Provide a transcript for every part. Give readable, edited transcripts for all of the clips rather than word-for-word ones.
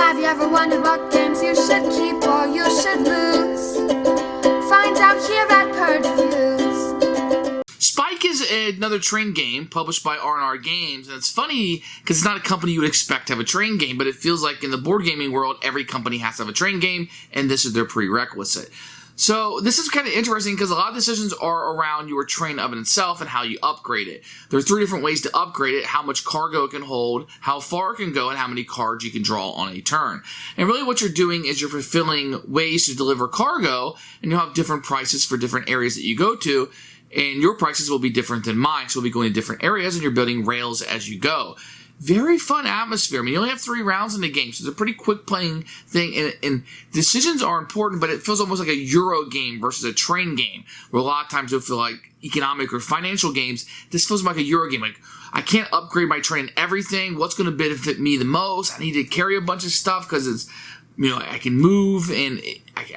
Have you ever wondered what games you should keep or you should lose? Find out here at Purge Reviews. Spike is another train game published by R&R Games, and it's funny because it's not a company you would expect to have a train game, but it feels like in the board gaming world, every company has to have a train game, and this is their prerequisite. So this is kind of interesting because a lot of decisions are around your train of itself and how you upgrade it. There are 3 different ways to upgrade it: how much cargo it can hold, how far it can go, and how many cards you can draw on a turn. And really what you're doing is you're fulfilling ways to deliver cargo, and you'll have different prices for different areas that you go to, and your prices will be different than mine, so we'll be going to different areas, and you're building rails as you go. Very fun atmosphere. I mean, you only have 3 rounds in the game, so it's a pretty quick playing thing, and decisions are important, but it feels almost like a Euro game versus a train game, where a lot of times you'll feel like economic or financial games. This feels like a Euro game. Like, I can't upgrade my train in everything. What's going to benefit me the most? I need to carry a bunch of stuff because it's, I can move and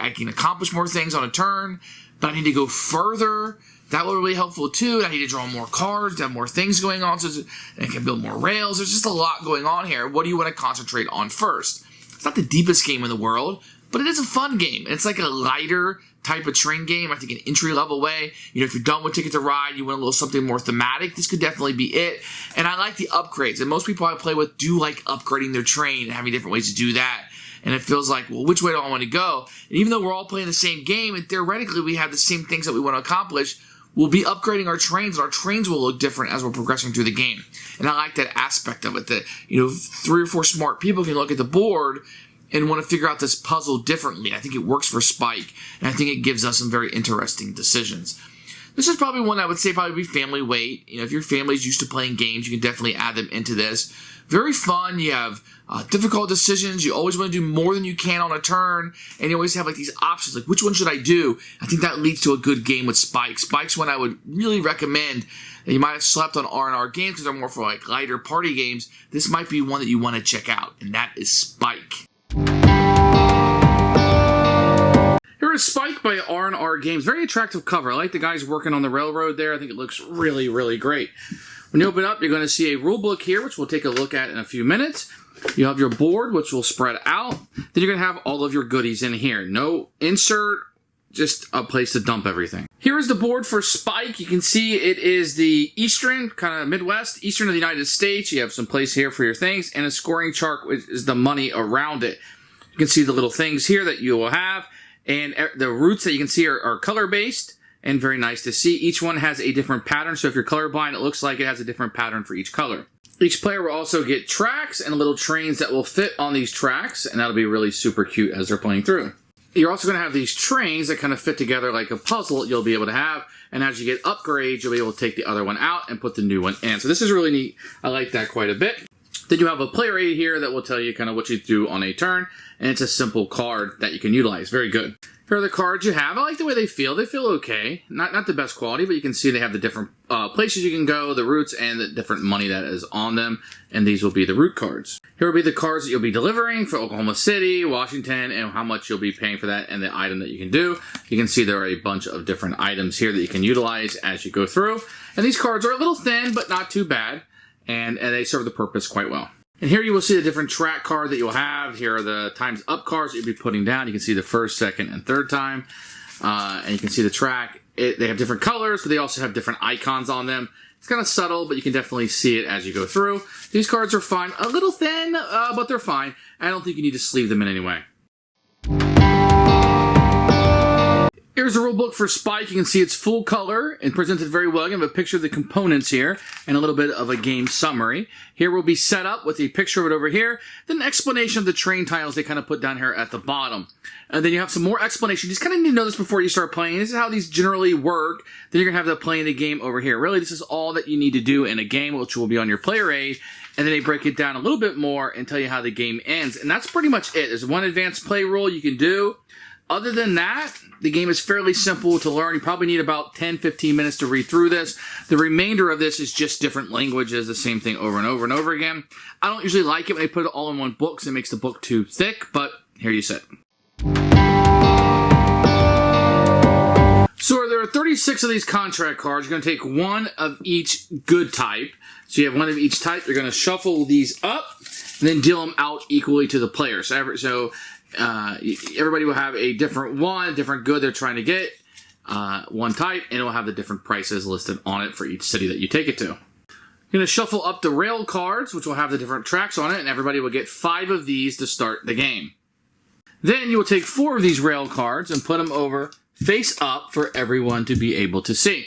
I can accomplish more things on a turn, but I need to go further. That will be really helpful too. I need to draw more cards, to have more things going on, so I can build more rails. There's just a lot going on here. What do you want to concentrate on first? It's not the deepest game in the world, but it is a fun game. It's like a lighter type of train game, I think an entry-level way. If you're done with Ticket to Ride, you want a little something more thematic, this could definitely be it. And I like the upgrades. And most people I play with do like upgrading their train and having different ways to do that. And it feels like, well, which way do I want to go? And even though we're all playing the same game, and theoretically we have the same things that we want to accomplish, we'll be upgrading our trains, and our trains will look different as we're progressing through the game. And I like that aspect of it, that 3 or 4 smart people can look at the board and want to figure out this puzzle differently. I think it works for Spike, and I think it gives us some very interesting decisions. This is probably one I would say probably be family weight. If your family's used to playing games, you can definitely add them into this. Very fun. You have difficult decisions. You always want to do more than you can on a turn, and you always have like these options, like which one should I do? I think that leads to a good game with Spike. Spike's one I would really recommend. You might have slept on R&R Games because they're more for like lighter party games. This might be one that you want to check out, and that is Spike. Here is Spike by R&R Games. Very attractive cover. I like the guys working on the railroad there. I think it looks really, really great. When you open up, you're going to see a rulebook here, which we'll take a look at in a few minutes. You have your board, which will spread out. Then you're going to have all of your goodies in here. No insert, just a place to dump everything. Here is the board for Spike. You can see it is the eastern, kind of Midwest, eastern of the United States. You have some place here for your things, and a scoring chart, which is the money around it. You can see the little things here that you will have, and the routes that you can see are color-based. And very nice to see. Each one has a different pattern, so if you're colorblind, it looks like it has a different pattern for each color. Each player will also get tracks and little trains that will fit on these tracks, and that'll be really super cute as they're playing through. You're also going to have these trains that kind of fit together like a puzzle you'll be able to have, and as you get upgrades, you'll be able to take the other one out and put the new one in. So this is really neat. I like that quite a bit. Then you have a player aid here that will tell you kind of what you do on a turn, and it's a simple card that you can utilize. Very good. Here are the cards you have. I like the way they feel. They feel okay. Not the best quality, but you can see they have the different places you can go, the routes, and the different money that is on them. And these will be the route cards. Here will be the cards that you'll be delivering for Oklahoma City, Washington, and how much you'll be paying for that and the item that you can do. You can see there are a bunch of different items here that you can utilize as you go through. And these cards are a little thin, but not too bad. And they serve the purpose quite well. And here you will see the different track card that you'll have. Here are the times up cards that you'll be putting down. You can see the first, second, and third time. And you can see the track. They have different colors, but they also have different icons on them. It's kind of subtle, but you can definitely see it as you go through. These cards are fine. A little thin, but they're fine. I don't think you need to sleeve them in any way. Here's the rule book for Spike. You can see it's full color and presented very well. You have a picture of the components here and a little bit of a game summary. Here will be set up with a picture of it over here. Then an explanation of the train tiles they kind of put down here at the bottom. And then you have some more explanation. You just kind of need to know this before you start playing. This is how these generally work. Then you're going to have to play the game over here. Really, this is all that you need to do in a game, which will be on your player aid. And then they break it down a little bit more and tell you how the game ends. And that's pretty much it. There's one advanced play rule you can do. Other than that, the game is fairly simple to learn. You probably need about 10-15 minutes to read through this. The remainder of this is just different languages, the same thing over and over and over again. I don't usually like it when they put it all in one book, because it makes the book too thick, but here you sit. So there are 36 of these contract cards. You're going to take one of each good type. So you have one of each type. You're going to shuffle these up. and then deal them out equally to the players. So everybody will have a different good they're trying to get, one type, and it will have the different prices listed on it for each city that you take it to. You're going to shuffle up the rail cards, which will have the different tracks on it, and everybody will get 5 of these to start the game. Then you will take 4 of these rail cards and put them over face up for everyone to be able to see.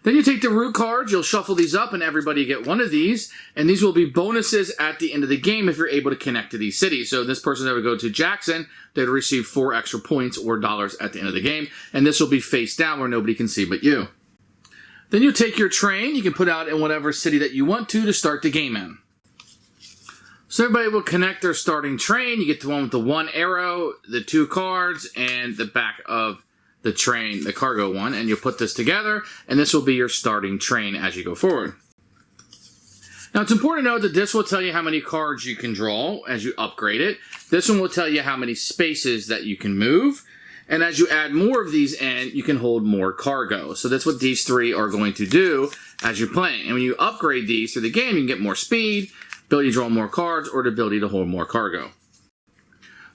Then you take the route cards, you'll shuffle these up, and everybody get 1 of these, and these will be bonuses at the end of the game if you're able to connect to these cities. So this person that would go to Jackson, they'd receive 4 extra points or dollars at the end of the game, and this will be face down where nobody can see but you. Then you take your train, you can put out in whatever city that you want to start the game in. So everybody will connect their starting train. You get the one with the 1 arrow, the 2 cards, and the back of the train, the cargo one, and you'll put this together, and this will be your starting train as you go forward. Now it's important to note that this will tell you how many cards you can draw as you upgrade it. This one will tell you how many spaces that you can move. And as you add more of these in, you can hold more cargo. So that's what these 3 are going to do as you're playing. And when you upgrade these through the game, you can get more speed, ability to draw more cards, or the ability to hold more cargo.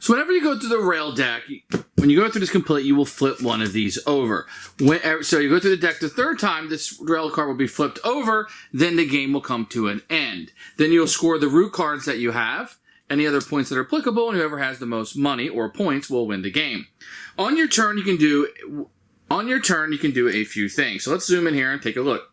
So whenever you go through the rail deck, when you go through this complete, you will flip 1 of these over. So you go through the deck the 3rd time, this rail card will be flipped over, then the game will come to an end. Then you'll score the route cards that you have, any other points that are applicable, and whoever has the most money or points will win the game. On your turn, you can do a few things. So let's zoom in here and take a look.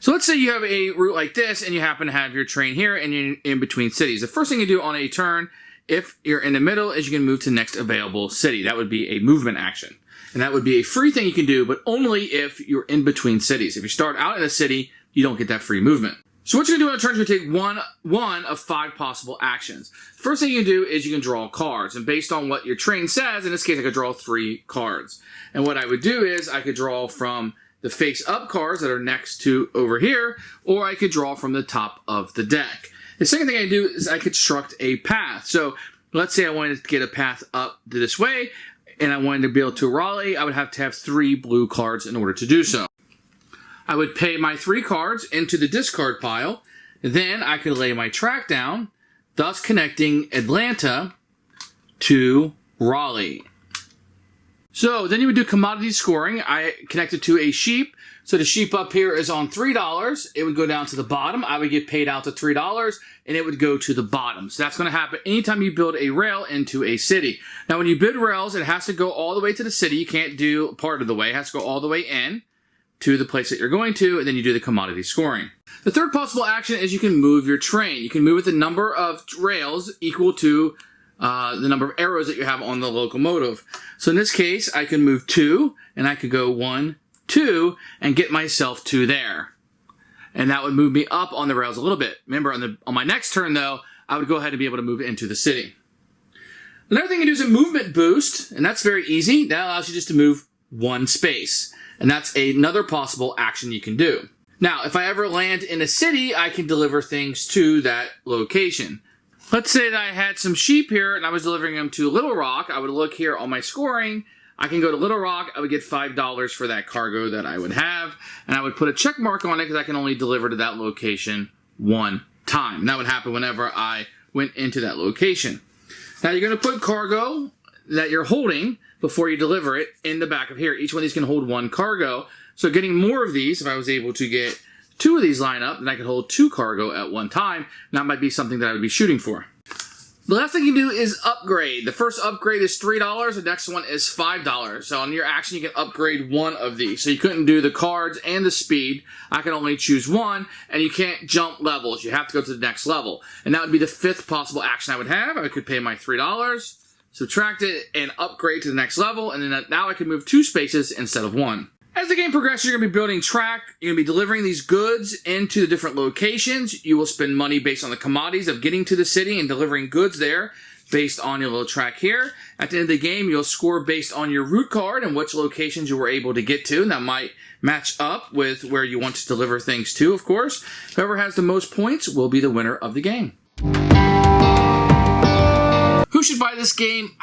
So let's say you have a route like this, and you happen to have your train here, and you're in between cities. The first thing you do on a turn, if you're in the middle, is you can move to the next available city. That would be a movement action. And that would be a free thing you can do, but only if you're in between cities. If you start out in a city, you don't get that free movement. So what you're going to do on a turn is you're going to take one of 5 possible actions. First thing you can do is you can draw cards. And based on what your train says, in this case I could draw 3 cards. And what I would do is I could draw from the face-up cards that are next to over here, or I could draw from the top of the deck. The second thing I do is I construct a path. So let's say I wanted to get a path up this way, and I wanted to be able to Raleigh, I would have to have 3 blue cards in order to do so. I would pay my 3 cards into the discard pile. Then I could lay my track down, thus connecting Atlanta to Raleigh. So then you would do commodity scoring. I connected to a sheep. So the sheep up here is on $3. It would go down to the bottom. I would get paid out to $3, and it would go to the bottom. So that's going to happen anytime you build a rail into a city. Now, when you build rails, it has to go all the way to the city. You can't do part of the way. It has to go all the way in to the place that you're going to, and then you do the commodity scoring. The third possible action is you can move your train. You can move with the number of rails equal to the number of arrows that you have on the locomotive. So in this case, I can move 2, and I could go 1, 2, and get myself to there. And that would move me up on the rails a little bit. Remember, on my next turn, though, I would go ahead and be able to move into the city. Another thing you do is a movement boost, and that's very easy. That allows you just to move 1 space. And that's another possible action you can do. Now, if I ever land in a city, I can deliver things to that location. Let's say that I had some sheep here and I was delivering them to Little Rock. I would look here on my scoring. I can go to Little Rock. I would get $5 for that cargo that I would have. And I would put a check mark on it because I can only deliver to that location 1 time. And that would happen whenever I went into that location. Now, you're going to put cargo that you're holding before you deliver it in the back of here. Each one of these can hold 1 cargo. So getting more of these, if I was able to get 2 of these line up, then I could hold 2 cargo at one time. And that might be something that I would be shooting for. The last thing you do is upgrade. The first upgrade is $3. The next one is $5. So on your action, you can upgrade 1 of these. So you couldn't do the cards and the speed. I can only choose 1, and you can't jump levels. You have to go to the next level. And that would be the 5th possible action I would have. I could pay my $3, subtract it, and upgrade to the next level. And then now I can move 2 spaces instead of 1. As the game progresses, you're going to be building track. You're going to be delivering these goods into the different locations. You will spend money based on the commodities of getting to the city and delivering goods there based on your little track here. At the end of the game, you'll score based on your route card and which locations you were able to get to. And that might match up with where you want to deliver things to, of course. Whoever has the most points will be the winner of the game. Who should buy this game?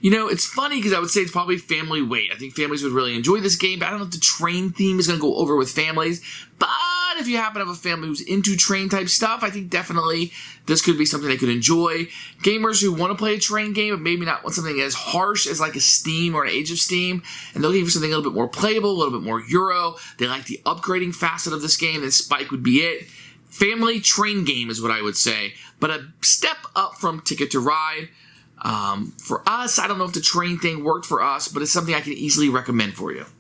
You know, it's funny because I would say it's probably family weight. I think families would really enjoy this game, but I don't know if the train theme is going to go over with families. But But if you happen to have a family who's into train type stuff, I think definitely this could be something they could enjoy. Gamers who want to play a train game, but maybe not want something as harsh as like a Steam or an Age of Steam, and they're looking for something a little bit more playable, a little bit more Euro. They like the upgrading facet of this game, then Spike would be it. Family train game is what I would say, but a step up from Ticket to Ride. For us, I don't know if the train thing worked for us, but it's something I can easily recommend for you.